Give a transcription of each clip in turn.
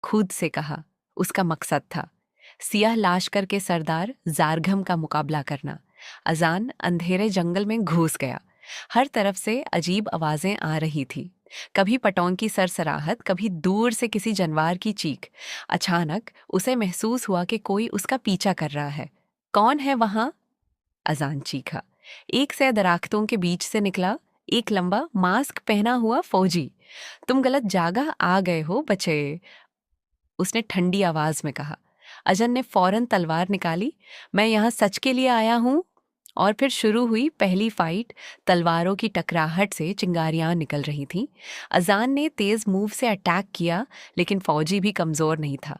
खुद से कहा। उसका मकसद था सियाह लाश्कर के सरदार ज़ारघम का मुकाबला करना। अजान अंधेरे जंगल में घुस गया। हर तरफ से अजीब आवाज़ें आ रही थी, कभी पटौन की सरसराहट, कभी दूर से किसी जानवर की चीख। अचानक उसे महसूस हुआ कि कोई उसका पीछा कर रहा है। कौन है वहाँ? अजान चीखा। एक से दरख्तों के बीच से निकला एक लंबा मास्क पहना हुआ फौजी। तुम गलत जगह आ गए हो बच्चे, उसने ठंडी आवाज में कहा। अजन ने फौरन तलवार निकाली। मैं यहाँ सच के लिए आया हूँ। और फिर शुरू हुई पहली फाइट। तलवारों की टकराहट से चिंगारियां निकल रही थीं। अजान ने तेज मूव से अटैक किया, लेकिन फौजी भी कमजोर नहीं था।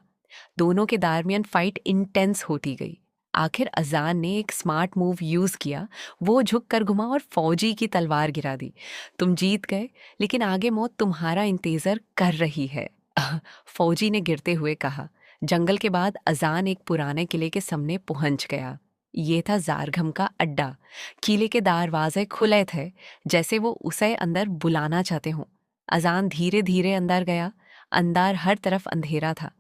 दोनों के दरमियान फाइट इंटेंस होती गई। आखिर अजान ने एक स्मार्ट मूव यूज किया। वो झुक कर घुमा और फौजी की तलवार गिरा दी। तुम जीत गए, लेकिन आगे मौत तुम्हारा इंतजार कर रही है, फौजी ने गिरते हुए कहा। जंगल के बाद अजान एक पुराने किले के सामने पहुंच गया। ये था ज़ारघम का अड्डा। किले के दरवाजे खुले थे, जैसे वो उसे अंदर बुलाना चाहते हों। अजान धीरे धीरे अंदर गया। अंदर हर तरफ अंधेरा था।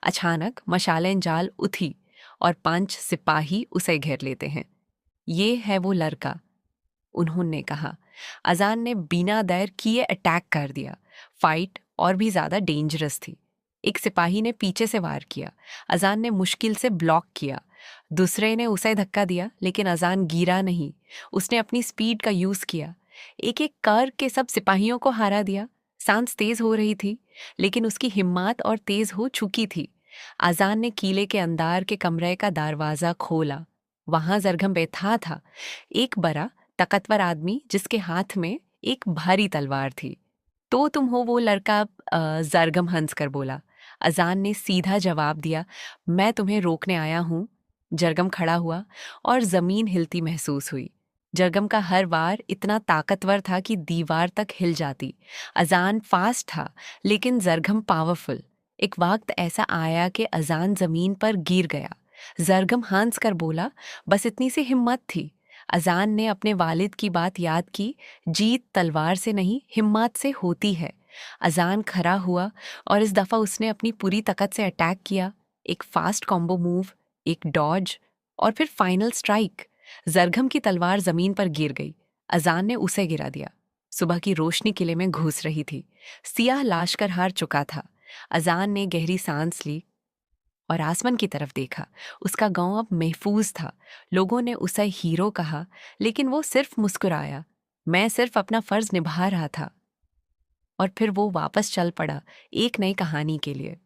अचानक मशालें जाल उठी और 5 सिपाही उसे घेर लेते हैं। ये है वो लड़का, उन्होंने कहा। अजान ने बिना देर किए अटैक कर दिया। फाइट और भी ज्यादा डेंजरस थी। एक सिपाही ने पीछे से वार किया। अजान ने मुश्किल से ब्लॉक किया। दूसरे ने उसे धक्का दिया, लेकिन अजान गिरा नहीं। उसने अपनी स्पीड का यूज किया। एक एक कर के सब सिपाहियों को हरा दिया। सांस तेज हो रही थी, लेकिन उसकी हिम्मत और तेज हो चुकी थी। अजान ने किले के अंदर के कमरे का दरवाजा खोला। वहां जरघम बैठा था, एक बड़ा ताकतवर आदमी जिसके हाथ में एक भारी तलवार थी। तो तुम हो वो लड़का? जरगम हंस कर बोला। अजान ने सीधा जवाब दिया, मैं तुम्हें रोकने आया हूँ। जरगम खड़ा हुआ और जमीन हिलती महसूस हुई। जरगम का हर वार इतना ताकतवर था कि दीवार तक हिल जाती। अजान फास्ट था, लेकिन जरगम पावरफुल। एक वक्त ऐसा आया कि अजान जमीन पर गिर गया। जरगम हंस कर बोला, बस इतनी सी हिम्मत थी। अजान ने अपने वालिद की बात याद की, जीत तलवार से नहीं हिम्मत से होती है। अजान खड़ा हुआ और इस दफा उसने अपनी पूरी ताकत से अटैक किया। एक फास्ट कॉम्बो मूव, एक डॉज और फिर फाइनल स्ट्राइक। जरघम की तलवार जमीन पर गिर गई। अजान ने उसे गिरा दिया। सुबह की रोशनी किले में घुस रही थी। सियाह लाश्कर हार चुका था। अजान ने गहरी सांस ली और आसमान की तरफ देखा। उसका गांव अब महफूज था। लोगों ने उसे हीरो कहा, लेकिन वो सिर्फ मुस्कुराया। मैं सिर्फ अपना फर्ज निभा रहा था। और फिर वो वापस चल पड़ा एक नई कहानी के लिए।